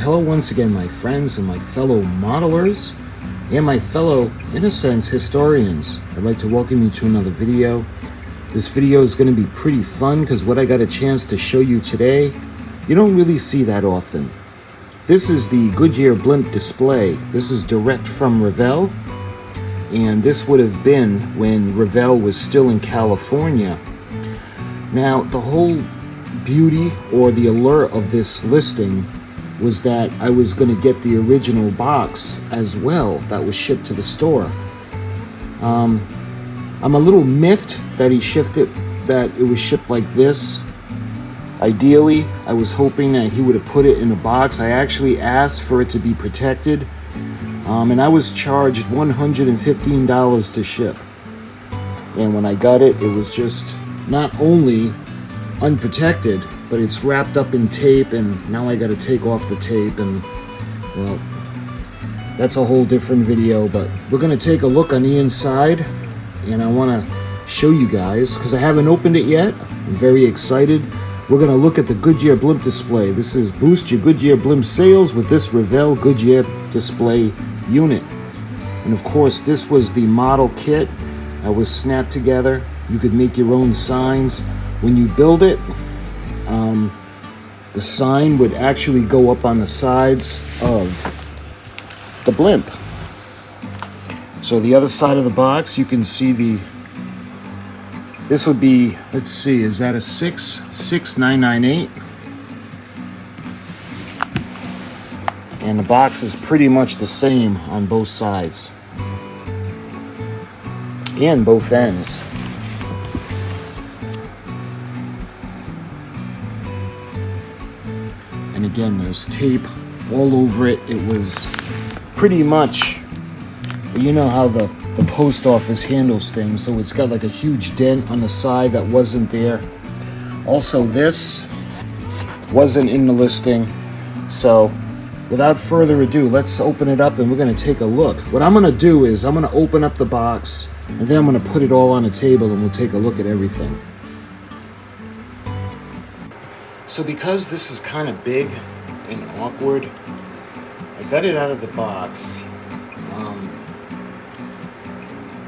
Hello once again, my friends and my fellow modelers and my fellow, in a sense, historians. I'd like to welcome you to another video. This video is going to be pretty fun because what I got a chance to show you today, you don't really see that often. This is the Goodyear Blimp display. This is direct from Revell, and this would have been when Revell was still in California. Now, the whole beauty or the allure of this listing was that I was going to get the original box as well that was shipped to the store. I'm a little miffed that that it was shipped like this. Ideally, I was hoping that he would have put it in a box. I actually asked for it to be protected, and I was charged $115 to ship. And when I got it, it was just not only unprotected, but it's wrapped up in tape, and now I got to take off the tape, and well, that's a whole different video. But we're going to take a look on the inside, and I want to show you guys because I haven't opened it yet. I'm very excited. We're going to look at the Goodyear Blimp display. This is Boost Your Goodyear Blimp Sales with this Revell Goodyear display unit. And of course, this was the model kit that was snapped together. You could make your own signs. When you build it, the sign would actually go up on the sides of the blimp. So the other side of the box, you can see this would be, let's see, is that a 66998? And the box is pretty much the same on both sides and both ends. And again, there's tape all over it. It was pretty much, you know how the post office handles things, so it's got like a huge dent on the side that wasn't there. Also, this wasn't in the listing. So without further ado, let's open it up and we're going to take a look. What I'm going to do is I'm going to open up the box, and then I'm going to put it all on the table and we'll take a look at everything. So because this is kind of big and awkward, I got it out of the box.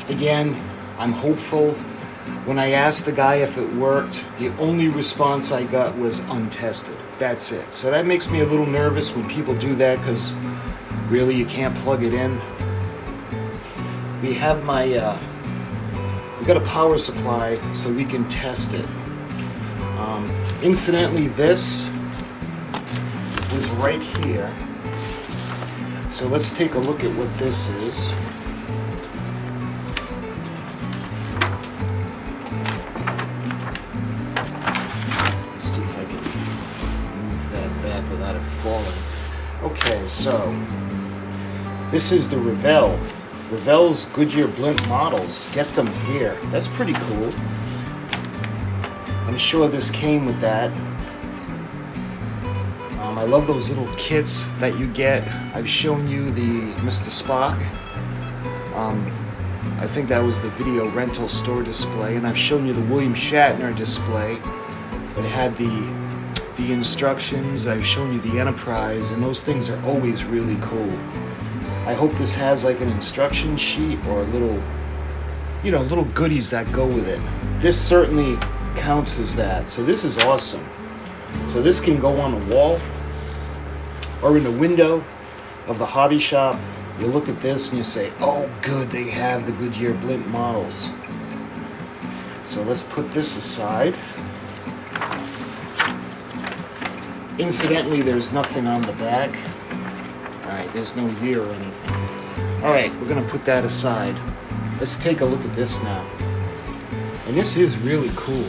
Again, I'm hopeful. When I asked the guy if it worked, the only response I got was untested. That's it. So that makes me a little nervous when people do that because really you can't plug it in. We have we got a power supply so we can test it. Incidentally, this is right here. So let's take a look at what this is. Let's see if I can move that back without it falling. Okay, so this is the Revell's Goodyear Blimp models. Get them here. That's pretty cool. I'm sure this came with that. I love those little kits that you get. I've shown you the Mr. Spock. I think that was the video rental store display, and I've shown you the William Shatner display that had the instructions. I've shown you the Enterprise, and those things are always really cool. I hope this has like an instruction sheet or a little, little goodies that go with it. This certainly counts as that. So this is awesome. So this can go on a wall or in the window of the hobby shop. You look at this and you say, oh good, they have the Goodyear Blimp models. So let's put this aside. Incidentally, there's nothing on the back. Alright, there's no year or anything. Alright, we're going to put that aside. Let's take a look at this now. And this is really cool.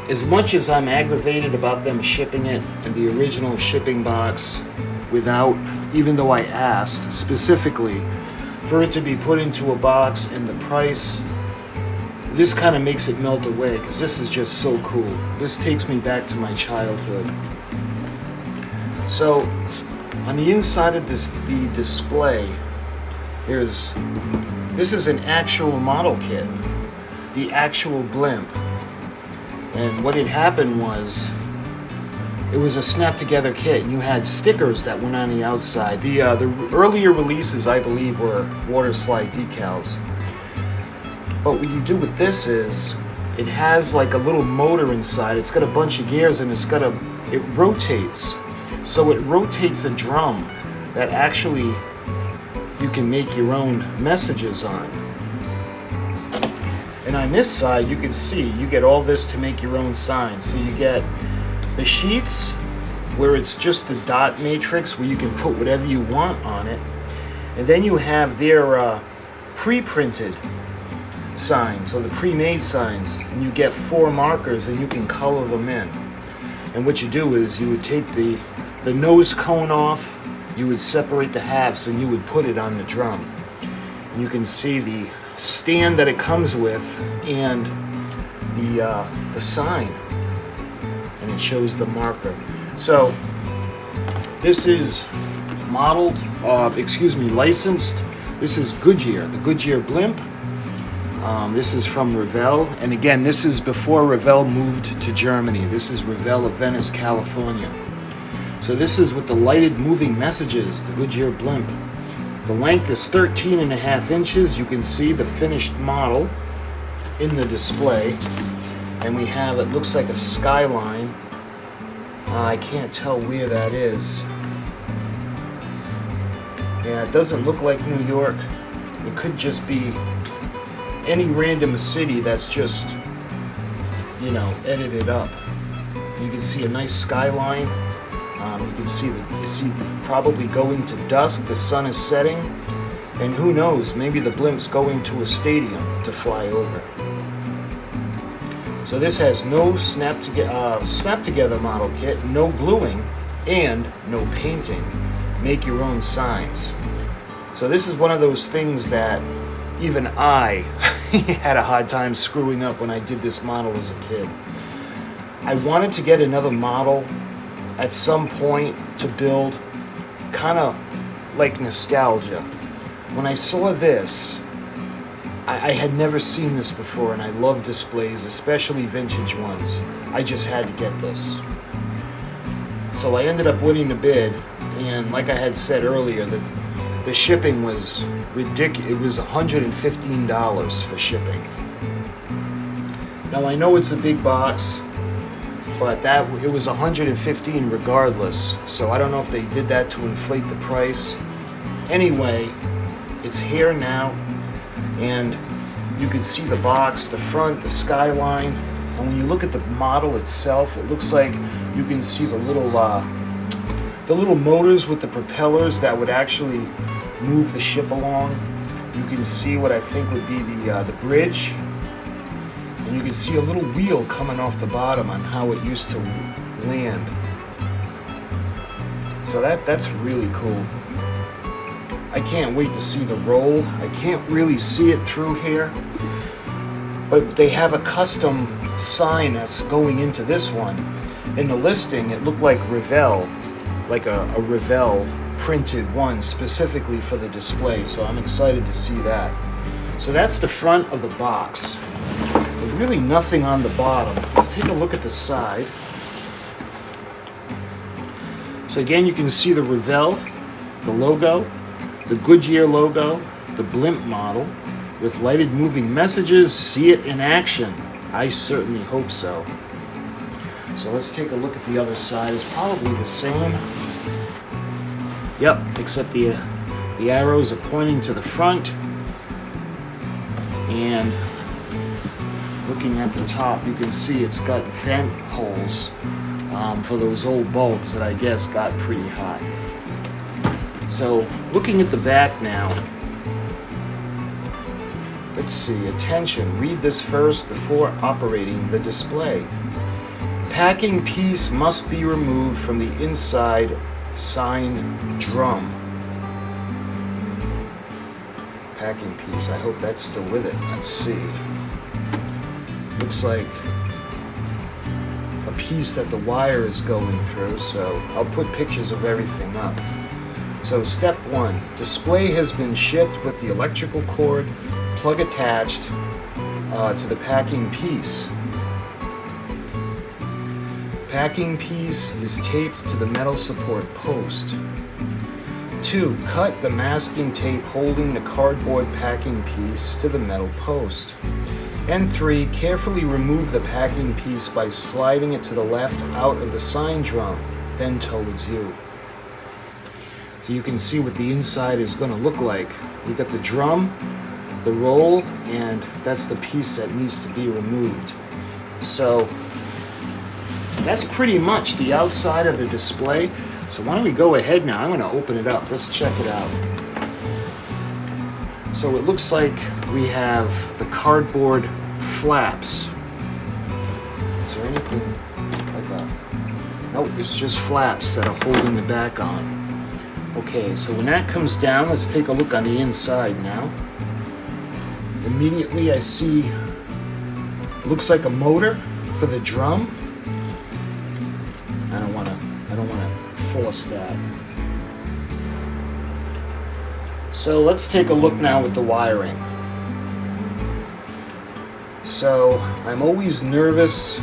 As much as I'm aggravated about them shipping it in the original shipping box without, even though I asked specifically for it to be put into a box and the price, this kind of makes it melt away because this is just so cool. This takes me back to my childhood. So on the inside of the display, this is an actual model kit, the actual Blimp. And what had happened was, it was a snap-together kit, and you had stickers that went on the outside. The earlier releases, I believe, were water slide decals. But what you do with this is, it has like a little motor inside. It's got a bunch of gears, and it rotates. So it rotates a drum that actually you can make your own messages on. And on this side, you can see, you get all this to make your own signs. So you get the sheets, where it's just the dot matrix, where you can put whatever you want on it. And then you have their pre-printed signs, or the pre-made signs. And you get 4 markers, and you can color them in. And what you do is, you would take the nose cone off, you would separate the halves, and you would put it on the drum. And you can see the stand that it comes with and the sign, and it shows the marker. So this is licensed. This is Goodyear, the Goodyear Blimp. This is from Revell, and again, this is before Revell moved to Germany. This is Revell of Venice, California. So this is with the lighted moving messages, the Goodyear Blimp. The length is 13.5 inches. You can see the finished model in the display. And we have, it looks like a skyline. I can't tell where that is. Yeah, it doesn't look like New York. It could just be any random city that's just, you know, edited up. You can see a nice skyline. You can see probably going to dusk, the sun is setting, and who knows, maybe the Blimp's going to a stadium to fly over. So this has no snap-together model kit, no gluing, and no painting. Make your own signs. So this is one of those things that even I had a hard time screwing up when I did this model as a kid. I wanted to get another model at some point to build, kind of like nostalgia. When I saw this, I had never seen this before, and I love displays, especially vintage ones. I just had to get this. So I ended up winning the bid, and like I had said earlier, the shipping was ridiculous. It was $115 for shipping. Now I know it's a big box, but it was $115 regardless, so I don't know if they did that to inflate the price. Anyway, it's here now, and you can see the box, the front, the skyline, and when you look at the model itself, it looks like you can see the little motors with the propellers that would actually move the ship along. You can see what I think would be the bridge. And you can see a little wheel coming off the bottom on how it used to land. So that's really cool. I can't wait to see the roll. I can't really see it through here, but they have a custom sign that's going into this one. In the listing, it looked like Revell, like a Revell printed one specifically for the display, so I'm excited to see that. So that's the front of the box. There's really nothing on the bottom. Let's take a look at the side. So again, you can see the Revell, the logo, the Goodyear logo, the Blimp model, with lighted moving messages. See it in action. I certainly hope so. So let's take a look at the other side. It's probably the same. Yep, except the arrows are pointing to the front. And looking at the top, you can see it's got vent holes for those old bulbs that I guess got pretty hot. So looking at the back now, let's see, attention, read this first before operating the display. Packing piece must be removed from the inside signed drum. Packing piece, I hope that's still with it. Let's see. Looks like a piece that the wire is going through, so I'll put pictures of everything up. So step 1, display has been shipped with the electrical cord plug attached to the packing piece. Packing piece is taped to the metal support post. 2, cut the masking tape holding the cardboard packing piece to the metal post. And 3, carefully remove the packing piece by sliding it to the left out of the sign drum, then towards you. So you can see what the inside is going to look like. You got the drum, the roll, and that's the piece that needs to be removed. So that's pretty much the outside of the display. So why don't we go ahead now? I'm going to open it up. Let's check it out. So it looks like we have the cardboard flaps. Is there anything like that? No, it's just flaps that are holding the back on. Okay, so when that comes down, let's take a look on the inside now. Immediately I see, looks like a motor for the drum. I don't want to force that. So let's take a look now at the wiring. So I'm always nervous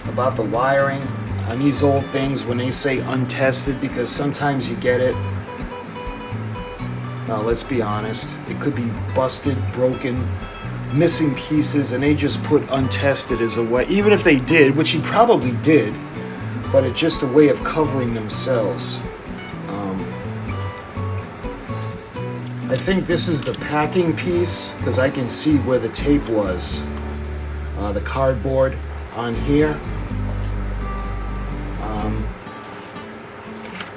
about the wiring on these old things when they say untested, because sometimes you get it. Now let's be honest, it could be busted, broken, missing pieces, and they just put untested as a way, even if they did, which he probably did, but it's just a way of covering themselves. I think this is the packing piece, because I can see where the tape was. The cardboard on here.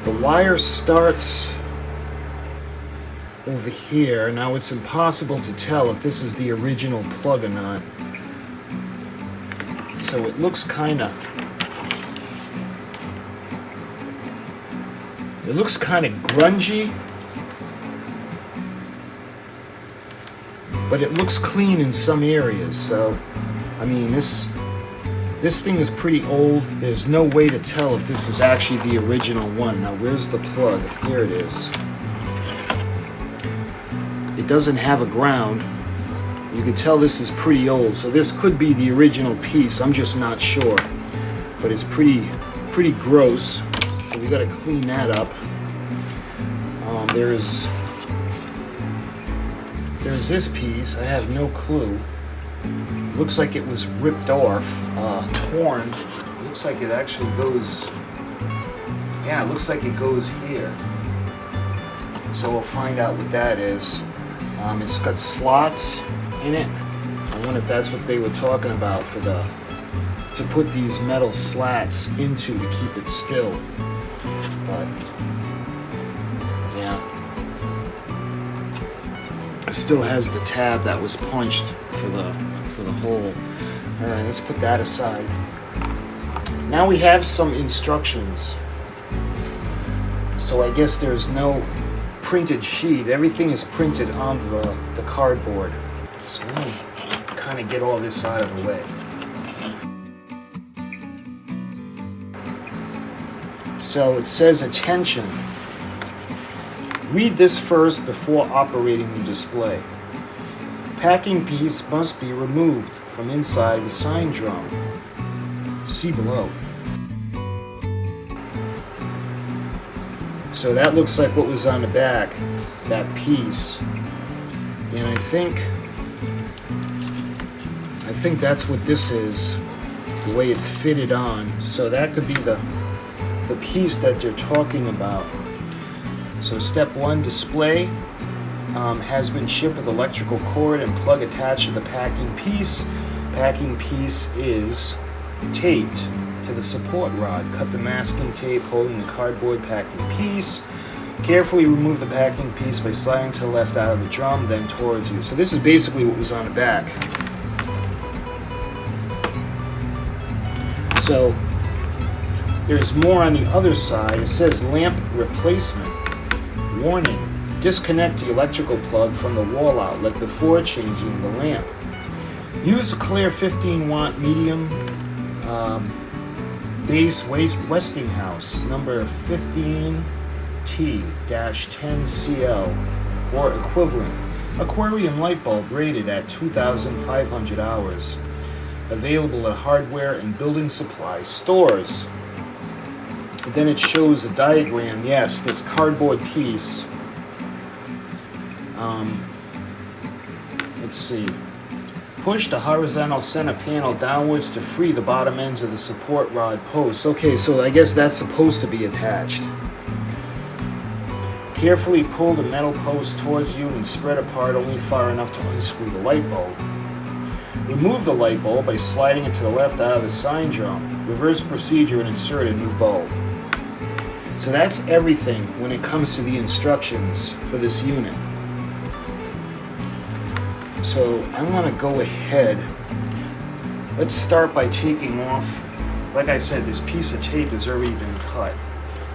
The wire starts over here. Now it's impossible to tell if this is the original plug or not. So it looks kind of grungy, but it looks clean in some areas. So I mean, this thing is pretty old. There's no way to tell if this is actually the original one. Now where's the plug? Here it is. It doesn't have a ground. You can tell this is pretty old, so this could be the original piece. I'm just not sure, but it's pretty gross. So we got to clean that up. There's this piece. I have no clue. Looks like it was ripped off, torn. Looks like it actually goes. Yeah, it looks like it goes here. So we'll find out what that is. It's got slots in it. I wonder if that's what they were talking about for to put these metal slats into to keep it still. But yeah, it still has the tab that was punched for the hole. All right, let's put that aside. Now we have some instructions. So I guess there's no printed sheet. Everything is printed on the cardboard. So let me kind of get all this out of the way. So it says, attention. Read this first before operating the display. Packing piece must be removed from inside the sign drum. See below. So that looks like what was on the back, that piece. And I think that's what this is, the way it's fitted on. So that could be the piece that you're talking about. So step 1, display has been shipped with electrical cord and plug attached to the packing piece. Packing piece is taped to the support rod. Cut the masking tape holding the cardboard packing piece. Carefully remove the packing piece by sliding to the left out of the drum, then towards you. So this is basically what was on the back. So there's more on the other side. It says lamp replacement. Warning, disconnect the electrical plug from the wall outlet before changing the lamp. Use clear 15 watt medium base Westinghouse number 15T-10CL or equivalent aquarium light bulb rated at 2,500 hours. Available at hardware and building supply stores. Then it shows a diagram. Yes, this cardboard piece. Let's see. Push the horizontal center panel downwards to free the bottom ends of the support rod posts. Okay, so I guess that's supposed to be attached. Carefully pull the metal post towards you and spread apart only far enough to unscrew the light bulb. Remove the light bulb by sliding it to the left out of the sign drum. Reverse procedure and insert a new bulb. So that's everything when it comes to the instructions for this unit. So I want to go ahead. Let's start by taking off. Like I said, this piece of tape has already been cut.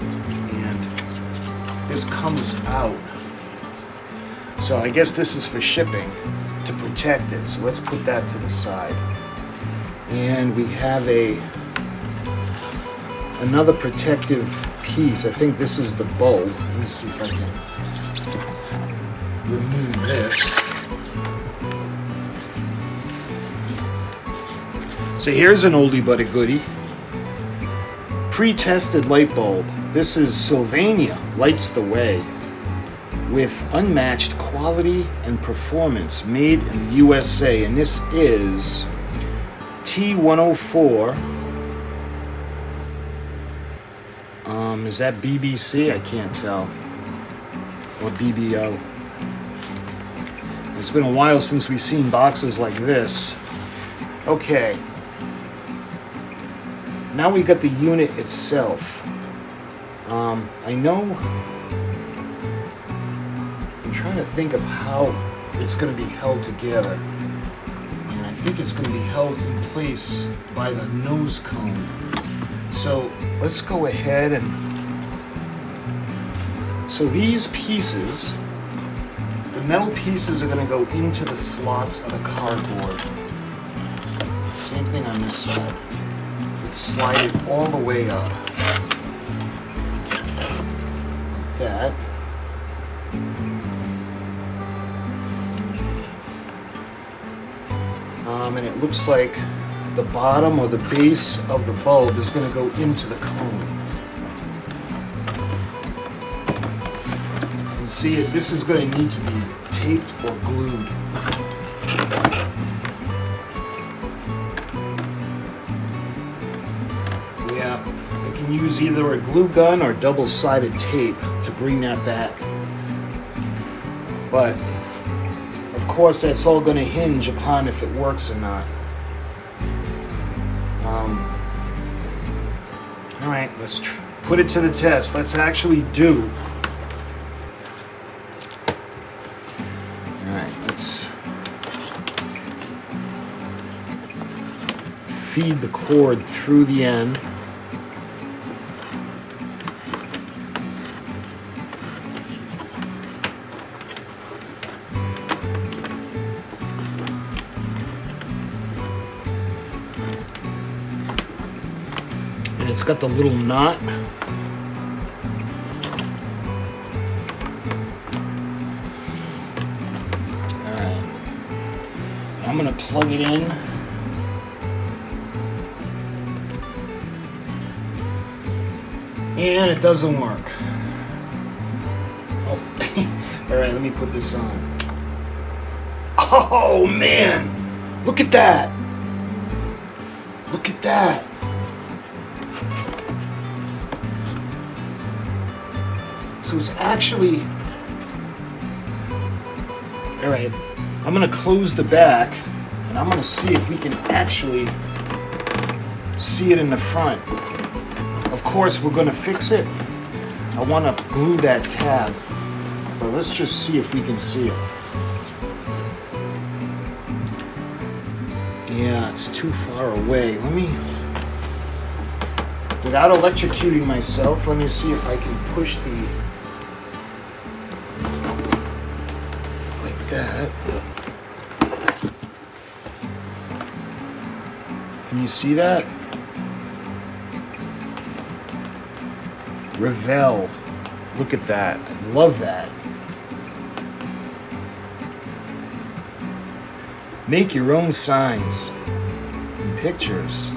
And this comes out. So I guess this is for shipping to protect it. So let's put that to the side. And we have another protective piece. I think this is the bulb. Let me see if I can remove this. So here's an oldie but a goodie. Pre-tested light bulb. This is Sylvania Lights the Way with unmatched quality and performance, made in the USA, and this is T104. Is that BBC? I can't tell. Or BBO. It's been a while since we've seen boxes like this. Okay. Now we got the unit itself. I know. I'm trying to think of how it's going to be held together. And I think it's going to be held in place by the nose cone. So let's go ahead and. So these pieces, the metal pieces are going to go into the slots of the cardboard. Same thing on this side. Let's slide it all the way up. Like that. And it looks like the bottom or the base of the bulb is going to go into the cone. You can see it. This is going to need to be taped or glued. Yeah, I can use either a glue gun or double-sided tape to bring that back. But of course, that's all going to hinge upon if it works or not. All right, let's put it to the test. Let's actually do. All right, let's feed the cord through the end. It's got the little knot. Alright. I'm going to plug it in. And it doesn't work. Oh. Alright, let me put this on. Oh man! Look at that! Look at that! So it's actually, all right, I'm going to close the back and I'm going to see if we can actually see it in the front. Of course, we're going to fix it. I want to glue that tab, but let's just see if we can see it. Yeah, it's too far away. Let me, without electrocuting myself, let me see if I can push the, like that. Can you see that? Revell. Look at that. I love that. Make your own signs in pictures,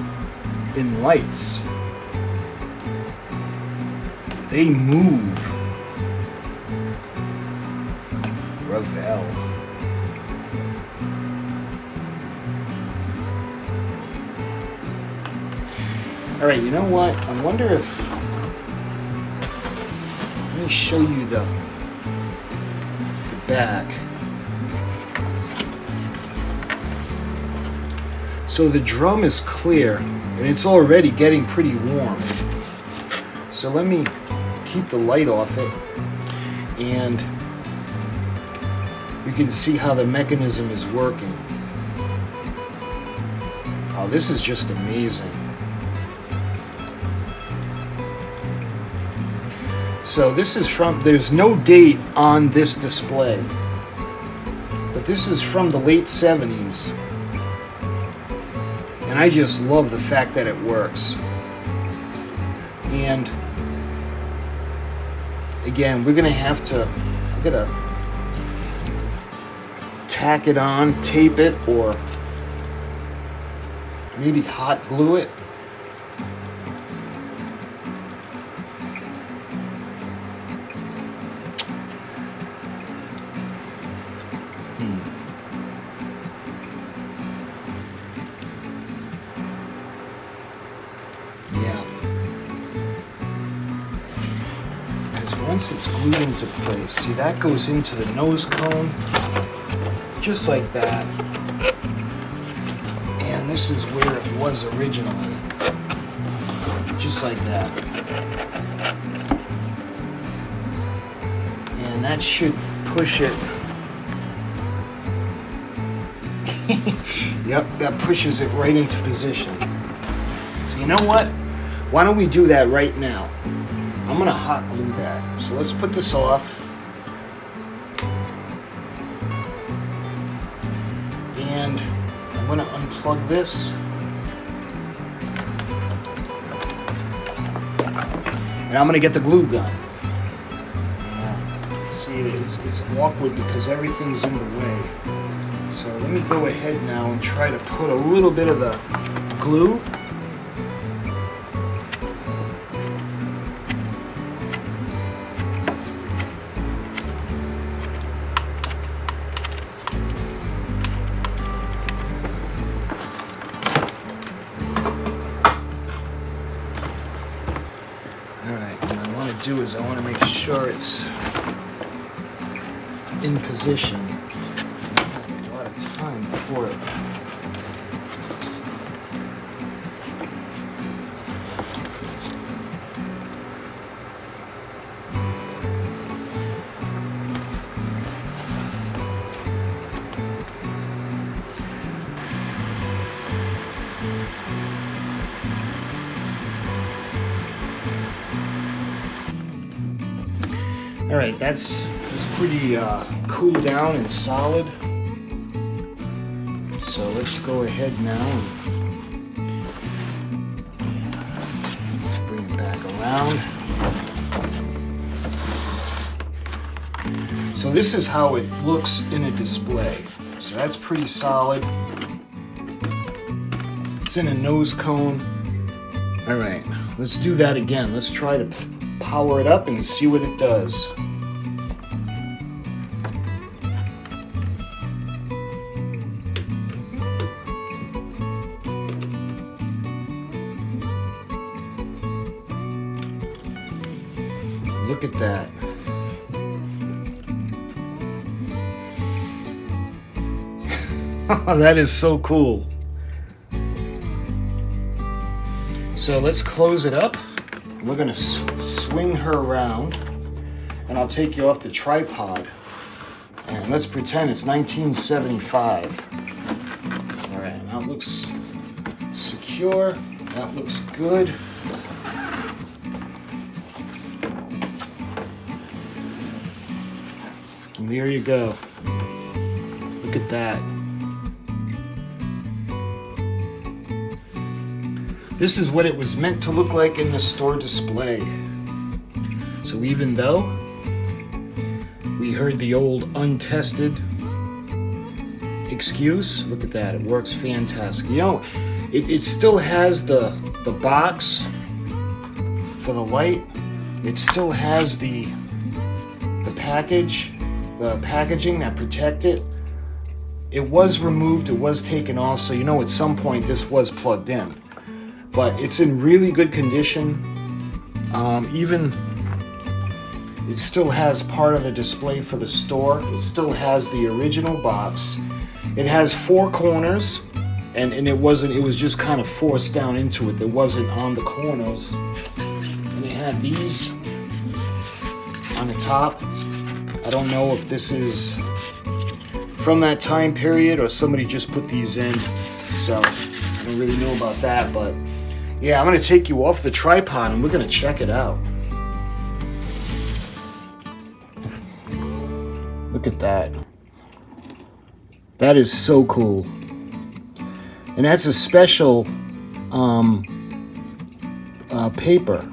in lights. They move. Revell. All right, you know what? I wonder if, let me show you the back. So the drum is clear and it's already getting pretty warm. So let me keep the light off it and you can see how the mechanism is working. Oh, this is just amazing. So this is from, there's no date on this display, but this is from the late 70s. And I just love the fact that it works. And again, we're gonna have to, we're gonna tack it on, tape it, or maybe hot glue it. Once it's glued into place, see, that goes into the nose cone, just like that. And this is where it was originally, just like that. And that should push it. Yep, that pushes it right into position. So you know what? Why don't we do that right now? I'm gonna hot glue that. So let's put this off. And I'm gonna unplug this. And I'm gonna get the glue gun. See, it's awkward because everything's in the way. So let me go ahead now and try to put a little bit of the glue. Is I want to make sure it's in position. A lot of time before it. All right, that's pretty cooled down and solid. So let's go ahead now and bring it back around. So this is how it looks in a display. So that's pretty solid. It's in a nose cone. All right, let's do that again. Let's try to power it up and see what it does. Look at that. That is so cool. So let's close it up. We're gonna swing her around, and I'll take you off the tripod. And let's pretend it's 1975. All right, now it looks secure. That looks good. And there you go. Look at that. This is what it was meant to look like in the store display. So even though we heard the old untested excuse, look at that, it works fantastic. You know, it still has the box for the light. It still has the packaging that protect it. It was removed, it was taken off, so you know at some point this was plugged in. But it's in really good condition. Even it still has part of the display for the store. It still has the original box. It has 4 corners, and it was just kind of forced down into it. It wasn't on the corners. And it had these on the top. I don't know if this is from that time period or somebody just put these in, so I don't really know about that. But yeah, I'm going to take you off the tripod and we're going to check it out. Look at that. That is so cool. And that's a special paper,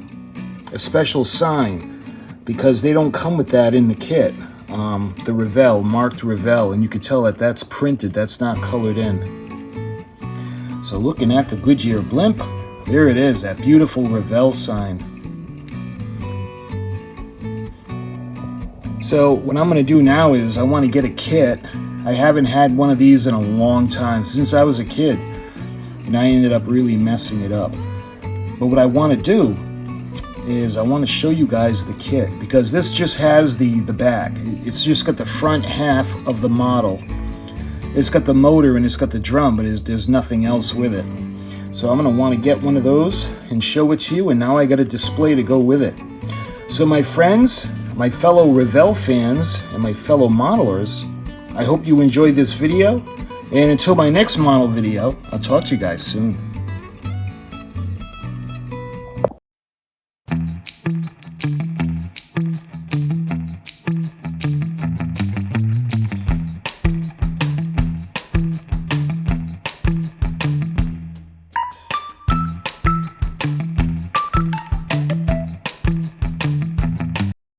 a special sign, because they don't come with that in the kit. The Revell, marked Revell, and you can tell that that's printed, that's not colored in. So looking at the Goodyear Blimp, there it is, that beautiful Revell sign. So what I'm going to do now is I want to get a kit. I haven't had one of these in a long time, since I was a kid, and I ended up really messing it up. But what I want to do is I want to show you guys the kit, because this just has the back. It's just got the front half of the model. It's got the motor and it's got the drum, but there's nothing else with it. So I'm going to want to get one of those and show it to you, and now I got a display to go with it. So my friends, my fellow Revell fans, and my fellow modelers, I hope you enjoyed this video, and until my next model video, I'll talk to you guys soon.